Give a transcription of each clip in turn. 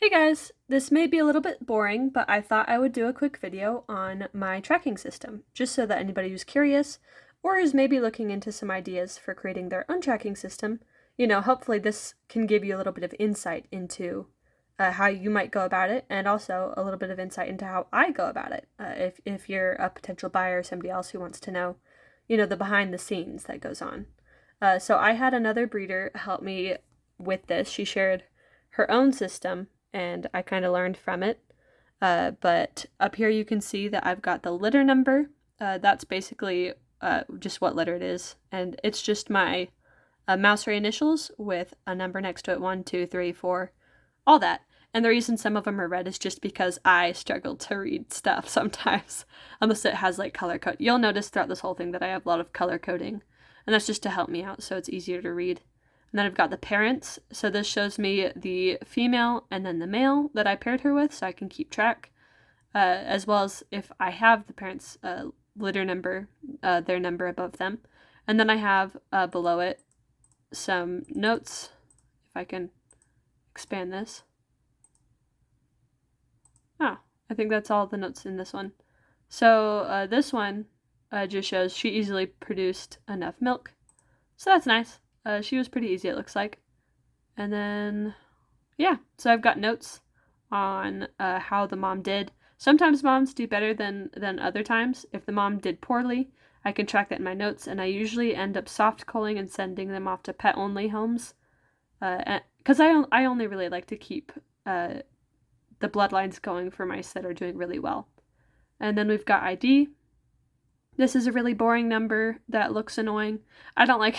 Hey guys, this may be a little bit boring, but I thought I would do a quick video on my tracking system, just so that anybody who's curious, or is maybe looking into some ideas for creating their own tracking system, hopefully this can give you a little bit of insight into how you might go about it, and also a little bit of insight into how I go about it, if you're a potential buyer or somebody else who wants to know, the behind the scenes that goes on. So I had another breeder help me with this. She shared her own system and I kind of learned from it. But up here you can see that I've got the litter number. That's basically just what litter it is. And it's just my mouse ray initials with a number next to it, 1, 2, 3, 4, all that. And the reason some of them are red is just because I struggle to read stuff sometimes, unless it has like color code. You'll notice throughout this whole thing that I have a lot of color coding, and that's just to help me out so it's easier to read. And then I've got the parents, so this shows me the female and then the male that I paired her with so I can keep track, as well as if I have the parents' litter number, their number above them. And then I have below it some notes, if I can expand this. Oh, I think that's all the notes in this one. So this one just shows she easily produced enough milk, so that's nice. She was pretty easy, it looks like. And then, yeah, so I've got notes on how the mom did. Sometimes moms do better than other times. If the mom did poorly, I can track that in my notes, and I usually end up soft culling and sending them off to pet-only homes. Because I only really like to keep the bloodlines going for mice that are doing really well. And then we've got ID. This is a really boring number that looks annoying. I don't like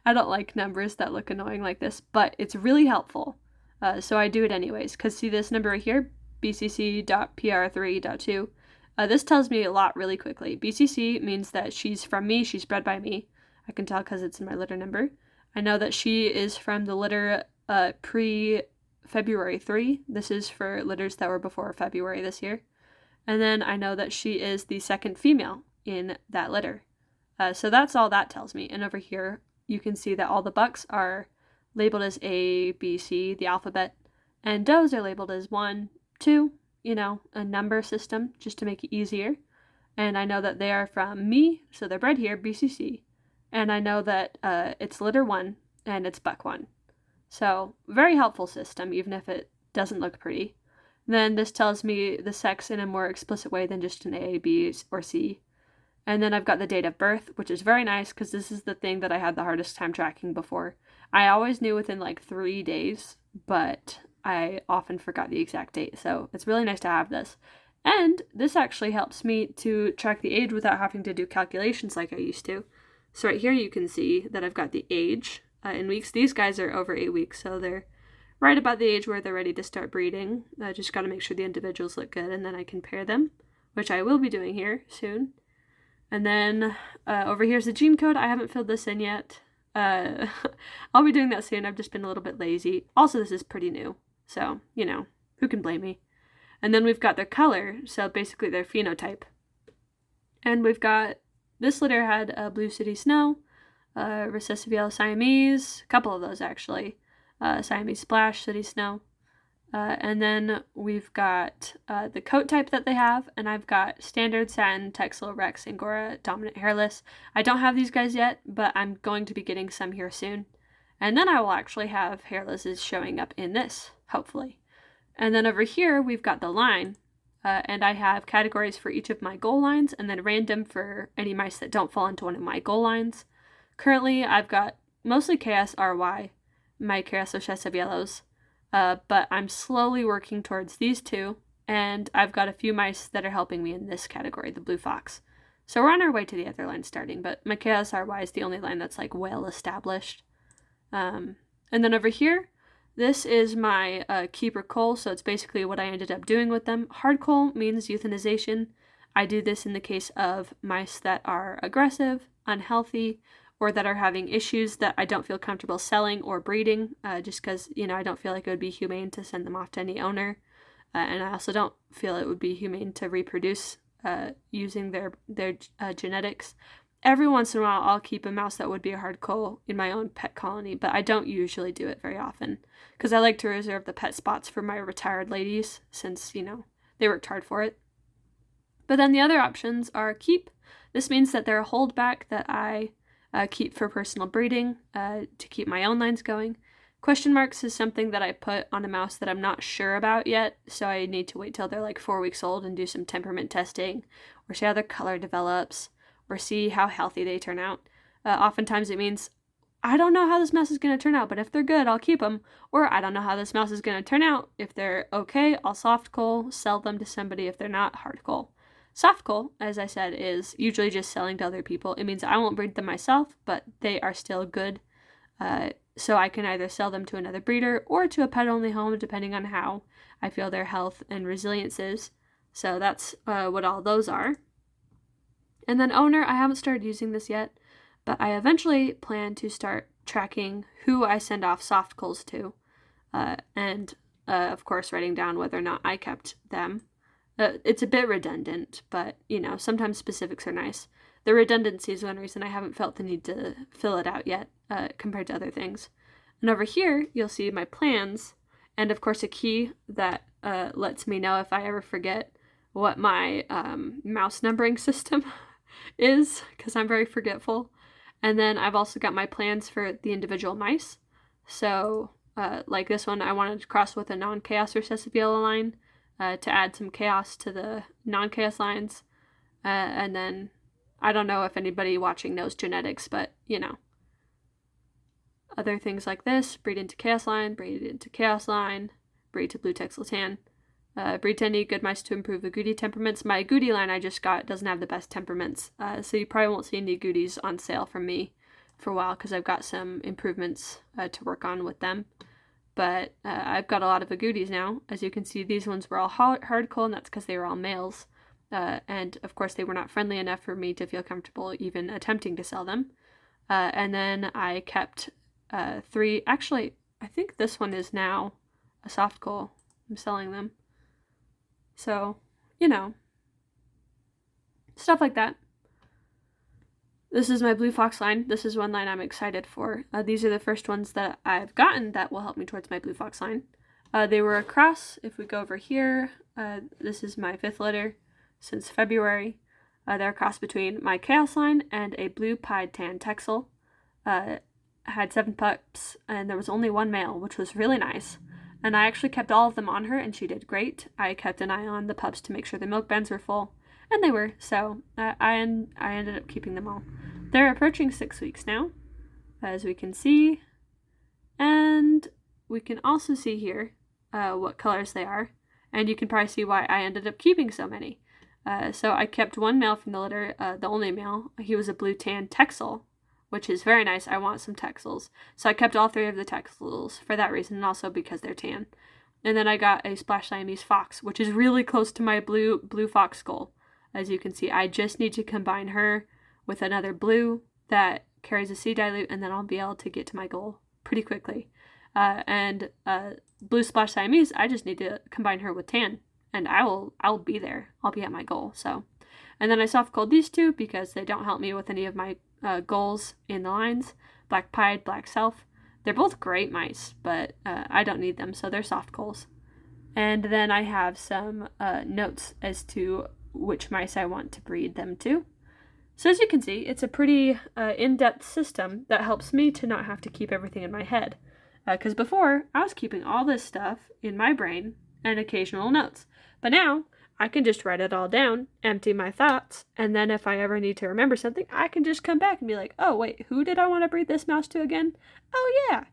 I don't like numbers that look annoying like this, but it's really helpful. So I do it anyways, because see this number right here, BCC.PR3.2. This tells me a lot really quickly. BCC means that she's from me, she's bred by me. I can tell because it's in my litter number. I know that she is from the litter pre-February 3. This is for litters that were before February this year. And then I know that she is the second female in that litter. So that's all that tells me. And over here, you can see that all the bucks are labeled as A, B, C, the alphabet, and does are labeled as 1, 2, a number system just to make it easier. And I know that they are from me, so they're bred here, BCC. And I know that it's litter 1 and it's buck 1. So very helpful system, even if it doesn't look pretty. Then this tells me the sex in a more explicit way than just an A, B, or C. And then I've got the date of birth, which is very nice because this is the thing that I had the hardest time tracking before. I always knew within like 3 days, but I often forgot the exact date. So it's really nice to have this. And this actually helps me to track the age without having to do calculations like I used to. So right here you can see that I've got the age in weeks. These guys are over 8 weeks, so they're right about the age where they're ready to start breeding. I just got to make sure the individuals look good, and then I can pair them, which I will be doing here soon. And then over here's the gene code. I haven't filled this in yet. I'll be doing that soon. I've just been a little bit lazy. Also, this is pretty new, so, who can blame me? And then we've got their color, so basically their phenotype. And we've got, this litter had a Blue City Snow, recessive yellow Siamese, a couple of those actually. Siamese Splash, City Snow. And then we've got the coat type that they have, and I've got Standard, Satin, Texel, Rex, Angora, Dominant, Hairless. I don't have these guys yet, but I'm going to be getting some here soon. And then I will actually have Hairlesses showing up in this, hopefully. And then over here, we've got the line, and I have categories for each of my goal lines, and then random for any mice that don't fall into one of my goal lines. Currently, I've got mostly KSRY, my Chaos Recessive Yellows, but I'm slowly working towards these two, and I've got a few mice that are helping me in this category, the Blue Fox. So we're on our way to the other line starting, but my KSRY is the only line that's like well established. And then over here, this is my keeper cull, so it's basically what I ended up doing with them. Hard cull means euthanization. I do this in the case of mice that are aggressive, unhealthy, or that are having issues that I don't feel comfortable selling or breeding, just because, I don't feel like it would be humane to send them off to any owner. And I also don't feel it would be humane to reproduce using their genetics. every once in a while I'll keep a mouse that would be a hard cull in my own pet colony, but I don't usually do it very often because I like to reserve the pet spots for my retired ladies since, they worked hard for it. But then the other options are keep. This means that they're a holdback that I keep for personal breeding to keep my own lines going. Question marks is something that I put on a mouse that I'm not sure about yet, so I need to wait till they're like 4 weeks old and do some temperament testing, or see how their color develops, or see how healthy they turn out. Oftentimes it means, I don't know how this mouse is going to turn out, but if they're good, I'll keep them. Or I don't know how this mouse is going to turn out. If they're okay, I'll soft cull, sell them to somebody. If they're not, hard cull. Soft cull, as I said, is usually just selling to other people. It means I won't breed them myself, but they are still good. So I can either sell them to another breeder or to a pet-only home, depending on how I feel their health and resilience is. So that's what all those are. And then owner, I haven't started using this yet, but I eventually plan to start tracking who I send off soft culls to, and of course writing down whether or not I kept them. It's a bit redundant, but sometimes specifics are nice. The redundancy is one reason I haven't felt the need to fill it out yet, compared to other things. And over here, you'll see my plans, and of course a key that lets me know if I ever forget what my mouse numbering system is, because I'm very forgetful. And then I've also got my plans for the individual mice. So, like this one, I wanted to cross with a non-chaos recessive yellow line to add some chaos to the non-chaos lines. And then, I don't know if anybody watching knows genetics, but, other things like this: breed into chaos line, breed into chaos line, breed to blue Texeltan. Breed to any good mice to improve the Goody temperaments. My Goody line I just got doesn't have the best temperaments, so you probably won't see any Goodies on sale from me for a while because I've got some improvements to work on with them. But I've got a lot of Agoutis now. As you can see, these ones were all hard cull, and that's because they were all males. And of course, they were not friendly enough for me to feel comfortable even attempting to sell them. And then I kept 3. Actually, I think this one is now a soft cull. I'm selling them. So, stuff like that. This is my blue fox line. This is one line I'm excited for. These are the first ones that I've gotten that will help me towards my blue fox line. They were a cross. If we go over here, this is my 5th litter since February. They're a cross between my chaos line and a blue pied tan Texel. Had 7 pups, and there was only 1 male, which was really nice. And I actually kept all of them on her, and she did great. I kept an eye on the pups to make sure the milk bands were full, and they were, so I ended up keeping them all. They're approaching 6 weeks now, as we can see, and we can also see here what colors they are, and you can probably see why I ended up keeping so many. So I kept 1 male from the litter, the only male. He was a blue tan Texel, which is very nice. I want some Texels. So I kept all 3 of the Texels for that reason, and also because they're tan. And then I got a Splash Siamese Fox, which is really close to my blue fox skull. As you can see, I just need to combine her with another blue that carries a sea dilute, and then I'll be able to get to my goal pretty quickly. And blue Splash Siamese, I just need to combine her with tan, and I'll be there. I'll be at my goal. So, and then I soft culled these 2 because they don't help me with any of my goals in the lines. Black Pied, Black Self. They're both great mice, but I don't need them, so they're soft culls. And then I have some notes as to which mice I want to breed them to. So as you can see, it's a pretty in-depth system that helps me to not have to keep everything in my head. Because before, I was keeping all this stuff in my brain and occasional notes. But now, I can just write it all down, empty my thoughts, and then if I ever need to remember something, I can just come back and be like, oh, wait, who did I want to breed this mouse to again? Oh, yeah.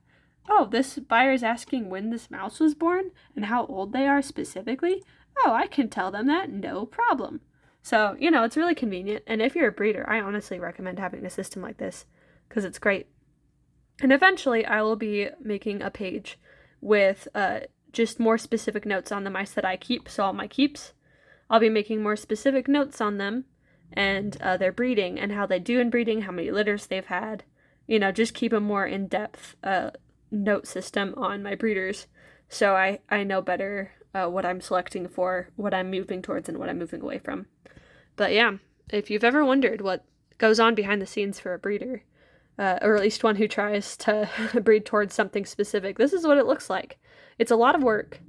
Oh, this buyer's asking when this mouse was born and how old they are specifically. Oh, I can tell them that, no problem. So, it's really convenient, and if you're a breeder, I honestly recommend having a system like this, because it's great. And eventually, I will be making a page with just more specific notes on the mice that I keep, so all my keeps. I'll be making more specific notes on them and their breeding and how they do in breeding, how many litters they've had. Just keep a more in-depth note system on my breeders so I know better what I'm selecting for, what I'm moving towards, and what I'm moving away from. But yeah, if you've ever wondered what goes on behind the scenes for a breeder, or at least one who tries to breed towards something specific. This is what it looks like. It's a lot of work,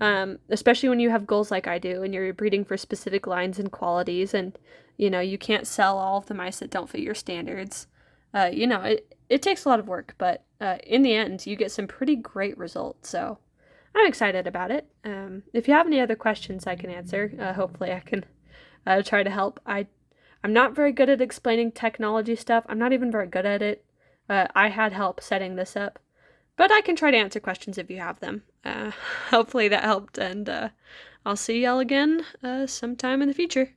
especially when you have goals like I do and you're breeding for specific lines and qualities, and you can't sell all of the mice that don't fit your standards. It takes a lot of work, but in the end, you get some pretty great results. So I'm excited about it. If you have any other questions I can answer, hopefully I can try to help. I'm not very good at explaining technology stuff. I'm not even very good at it. I had help setting this up, but I can try to answer questions if you have them. Hopefully that helped, and I'll see y'all again sometime in the future.